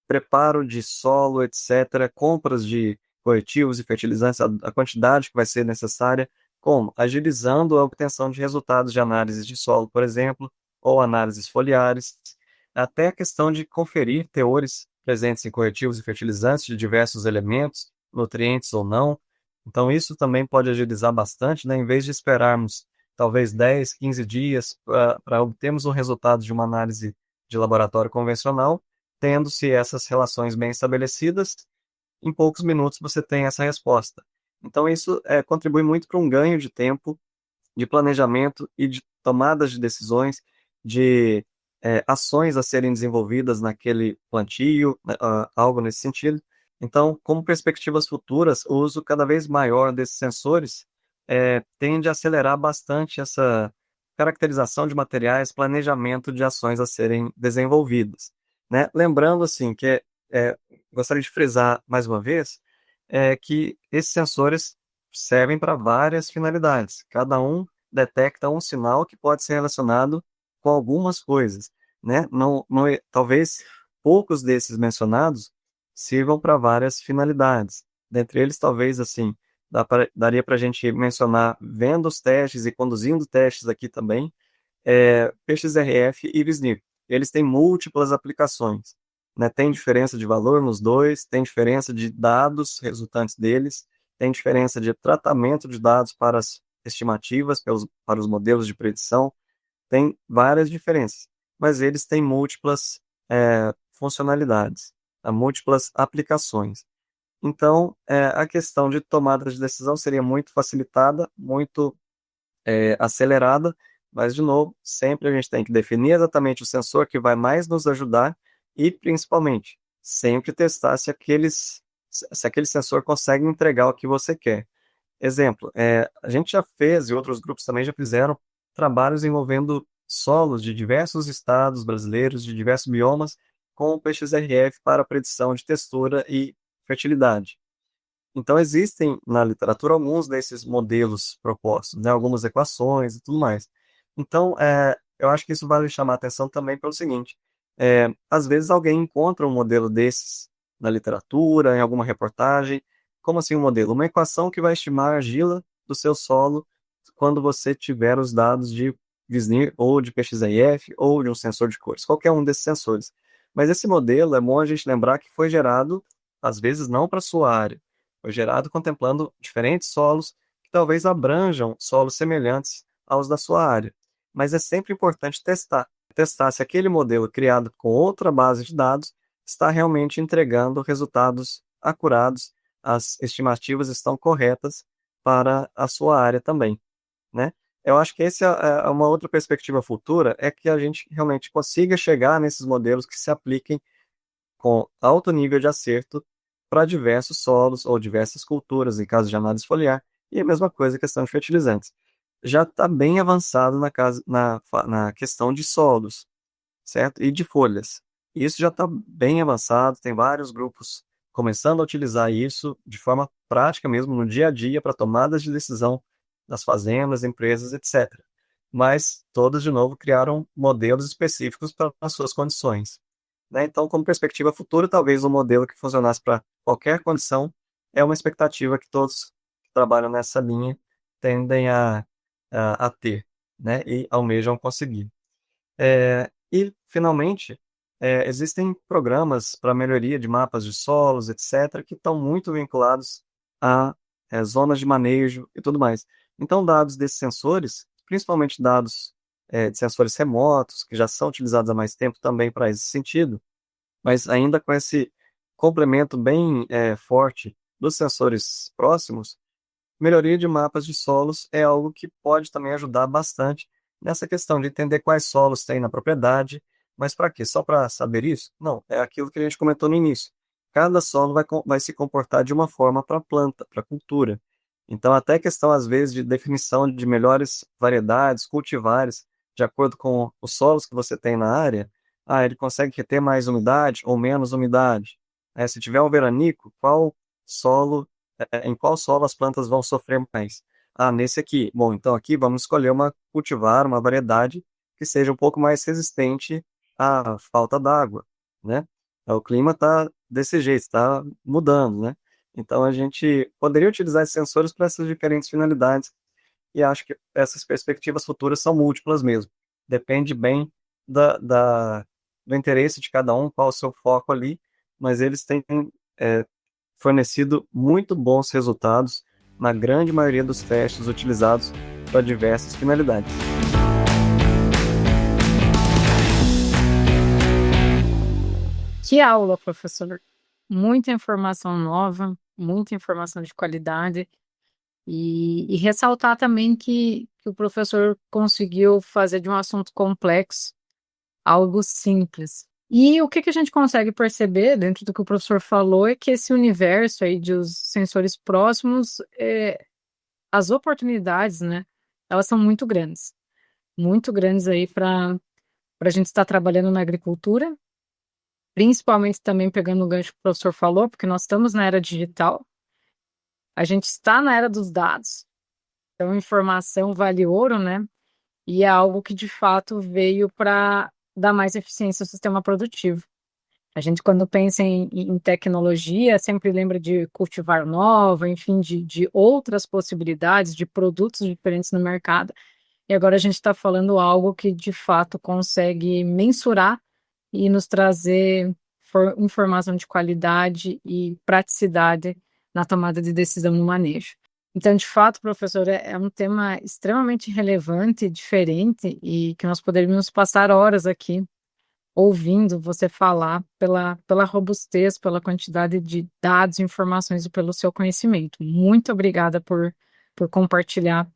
preparo de solo, etc., compras de corretivos e fertilizantes, a quantidade que vai ser necessária, como? Agilizando a obtenção de resultados de análises de solo, por exemplo, ou análises foliares, até a questão de conferir teores presentes em corretivos e fertilizantes de diversos elementos, nutrientes ou não. Então, isso também pode agilizar bastante, né? Em vez de esperarmos talvez 10, 15 dias para obtermos o resultado de uma análise de laboratório convencional, tendo-se essas relações bem estabelecidas, em poucos minutos você tem essa resposta. Então, isso contribui muito para um ganho de tempo, de planejamento e de tomadas de decisões, de ações a serem desenvolvidas naquele plantio, algo nesse sentido. Então, como perspectivas futuras, o uso cada vez maior desses sensores tende a acelerar bastante essa caracterização de materiais, planejamento de ações a serem desenvolvidas, né? Lembrando, assim, que gostaria de frisar mais uma vez, que esses sensores servem para várias finalidades. Cada um detecta um sinal que pode ser relacionado com algumas coisas, né? Talvez poucos desses mencionados sirvam para várias finalidades. Dentre eles, talvez, assim, daria para a gente mencionar vendo os testes e conduzindo testes aqui também, PXRF e Visnir. Eles têm múltiplas aplicações, né? Tem diferença de valor nos dois, tem diferença de dados resultantes deles, tem diferença de tratamento de dados para as estimativas, para os modelos de predição, tem várias diferenças, mas eles têm múltiplas funcionalidades, múltiplas aplicações. Então, a questão de tomada de decisão seria muito facilitada, muito acelerada, mas, de novo, sempre a gente tem que definir exatamente o sensor que vai mais nos ajudar e, principalmente, sempre testar se aquele sensor consegue entregar o que você quer. Exemplo, a gente já fez, e outros grupos também já fizeram, trabalhos envolvendo solos de diversos estados brasileiros, de diversos biomas, com o PXRF para predição de textura e fertilidade. Então, existem na literatura alguns desses modelos propostos, né, algumas equações e tudo mais. Então, eu acho que isso vale chamar a atenção também pelo seguinte: às vezes alguém encontra um modelo desses na literatura, em alguma reportagem. Como assim um modelo? Uma equação que vai estimar a argila do seu solo quando você tiver os dados de Visnir, ou de PXRF, ou de um sensor de cores, qualquer um desses sensores. Mas esse modelo, é bom a gente lembrar que foi gerado, às vezes, não para a sua área. Foi gerado contemplando diferentes solos que talvez abranjam solos semelhantes aos da sua área. Mas é sempre importante testar se aquele modelo criado com outra base de dados está realmente entregando resultados acurados, as estimativas estão corretas para a sua área também, né? Eu acho que essa é uma outra perspectiva futura, é que a gente realmente consiga chegar nesses modelos que se apliquem com alto nível de acerto para diversos solos ou diversas culturas, em caso de análise foliar, e a mesma coisa a questão de fertilizantes. Já está bem avançado na questão de solos, certo? E de folhas. Isso já está bem avançado, tem vários grupos começando a utilizar isso de forma prática mesmo, no dia a dia, para tomadas de decisão das fazendas, empresas, etc. Mas todos, de novo, criaram modelos específicos para as suas condições, né? Então, como perspectiva futura, talvez um modelo que funcionasse para qualquer condição é uma expectativa que todos que trabalham nessa linha tendem a ter, né? E almejam conseguir. E, finalmente, existem programas para melhoria de mapas de solos, etc., que estão muito vinculados a zonas de manejo e tudo mais. Então, dados desses sensores principalmente dados de sensores remotos, que já são utilizados há mais tempo também para esse sentido, mas ainda com esse complemento bem forte dos sensores próximos, melhoria de mapas de solos é algo que pode também ajudar bastante nessa questão de entender quais solos tem na propriedade, mas para quê? Só para saber isso? Não, é aquilo que a gente comentou no início. Cada solo vai se comportar de uma forma para a planta, para a cultura. Então, até questão, às vezes, de definição de melhores variedades, cultivares, de acordo com os solos que você tem na área, ele consegue reter mais umidade ou menos umidade. Se tiver um veranico, em qual solo as plantas vão sofrer mais? Nesse aqui. Bom, então aqui vamos escolher uma variedade que seja um pouco mais resistente à falta d'água, né? O clima está desse jeito, está mudando, né? Então a gente poderia utilizar esses sensores para essas diferentes finalidades e acho que essas perspectivas futuras são múltiplas mesmo. Depende bem do interesse de cada um, qual o seu foco ali, mas eles têm fornecido muito bons resultados na grande maioria dos testes utilizados para diversas finalidades. Que aula, professor! Muita informação nova, muita informação de qualidade. E ressaltar também que o professor conseguiu fazer de um assunto complexo algo simples. E o que a gente consegue perceber dentro do que o professor falou é que esse universo aí dos sensores próximos, as oportunidades, né, elas são muito grandes aí para a gente estar trabalhando na agricultura, principalmente também pegando o gancho que o professor falou, porque nós estamos na era digital, a gente está na era dos dados, então informação vale ouro, né? E é algo que de fato veio para dar mais eficiência ao sistema produtivo. A gente, quando pensa em tecnologia, sempre lembra de cultivar nova, enfim, de outras possibilidades, de produtos diferentes no mercado. E agora a gente está falando algo que de fato consegue mensurar e nos trazer informação de qualidade e praticidade na tomada de decisão no manejo. Então, de fato, professor, é um tema extremamente relevante, diferente e que nós poderíamos passar horas aqui ouvindo você falar pela robustez, pela quantidade de dados, informações e pelo seu conhecimento. Muito obrigada por compartilhar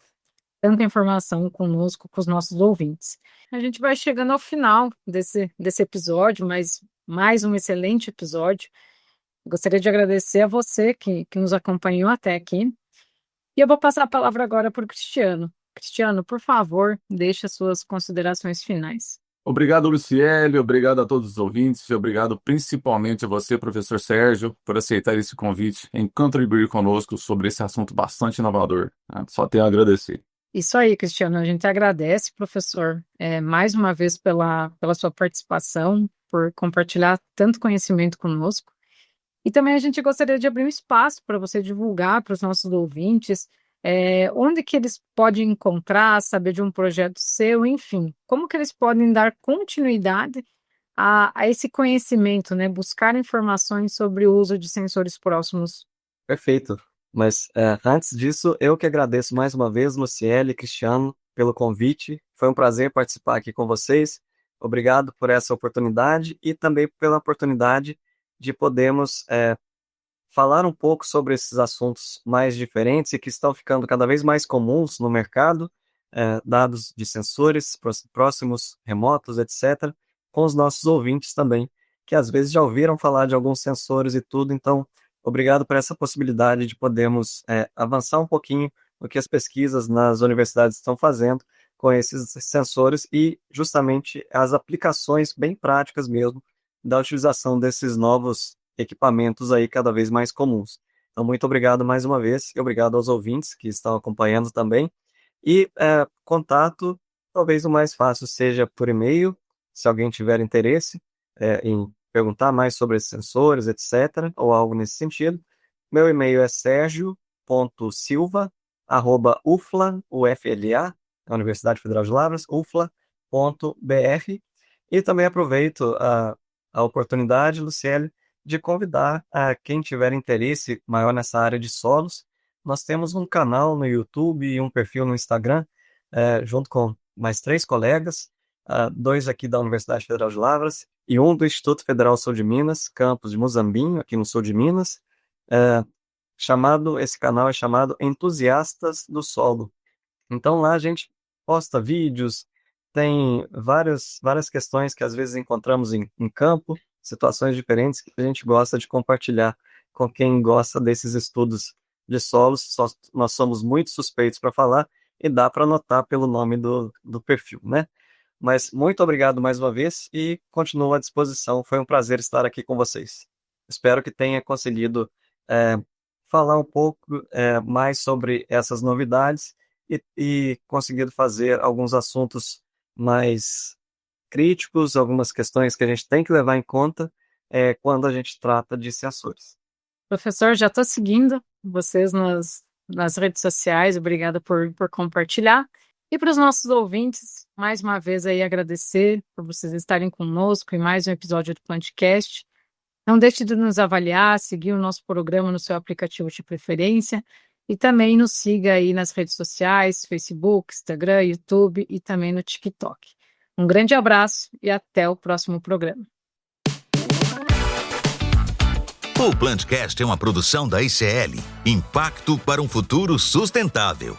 tanta informação conosco, com os nossos ouvintes. A gente vai chegando ao final desse episódio, mas mais um excelente episódio. Gostaria de agradecer a você que nos acompanhou até aqui. E eu vou passar a palavra agora para o Cristiano. Cristiano, por favor, deixe as suas considerações finais. Obrigado, Luciele, obrigado a todos os ouvintes e obrigado principalmente a você, professor Sérgio, por aceitar esse convite em contribuir conosco sobre esse assunto bastante inovador. Só tenho a agradecer. Isso aí, Cristiano, a gente agradece, professor, mais uma vez pela sua participação, por compartilhar tanto conhecimento conosco. E também a gente gostaria de abrir um espaço para você divulgar para os nossos ouvintes onde que eles podem encontrar, saber de um projeto seu, enfim, como que eles podem dar continuidade a esse conhecimento, né? Buscar informações sobre o uso de sensores próximos. Perfeito. Mas antes disso, eu que agradeço mais uma vez, Luciele e Cristiano, pelo convite. Foi um prazer participar aqui com vocês. Obrigado por essa oportunidade e também pela oportunidade de podermos falar um pouco sobre esses assuntos mais diferentes e que estão ficando cada vez mais comuns no mercado, dados de sensores próximos, remotos, etc., com os nossos ouvintes também, que às vezes já ouviram falar de alguns sensores e tudo. Então, obrigado por essa possibilidade de podermos avançar um pouquinho no que as pesquisas nas universidades estão fazendo com esses sensores e justamente as aplicações bem práticas mesmo da utilização desses novos equipamentos aí cada vez mais comuns. Então, muito obrigado mais uma vez e obrigado aos ouvintes que estão acompanhando também. E contato, talvez o mais fácil seja por e-mail, se alguém tiver interesse em perguntar mais sobre esses sensores, etc., ou algo nesse sentido. Meu e-mail é sergio.silva@ufla, a Universidade Federal de Lavras, ufla.br. E também aproveito a oportunidade, Luciele, de convidar a quem tiver interesse maior nessa área de solos. Nós temos um canal no YouTube e um perfil no Instagram junto com mais 3 colegas, 2 aqui da Universidade Federal de Lavras e um do Instituto Federal Sul de Minas, campus de Muzambinho, aqui no sul de Minas. Esse canal é chamado Entusiastas do Solo. Então lá a gente posta vídeos, tem várias questões que às vezes encontramos em campo, situações diferentes que a gente gosta de compartilhar com quem gosta desses estudos de solos. Nós somos muito suspeitos para falar e dá para notar pelo nome do perfil, né? Mas muito obrigado mais uma vez e continuo à disposição. Foi um prazer estar aqui com vocês. Espero que tenha conseguido falar um pouco mais sobre essas novidades e conseguido fazer alguns assuntos mais críticos, algumas questões que a gente tem que levar em conta quando a gente trata de sensores. Professor, já estou seguindo vocês nas redes sociais, obrigada por compartilhar. E para os nossos ouvintes, mais uma vez aí agradecer por vocês estarem conosco em mais um episódio do Plantcast. Não deixe de nos avaliar, seguir o nosso programa no seu aplicativo de preferência e também nos siga aí nas redes sociais, Facebook, Instagram, YouTube e também no TikTok. Um grande abraço e até o próximo programa. O Plantcast é uma produção da ICL, Impacto para um Futuro Sustentável.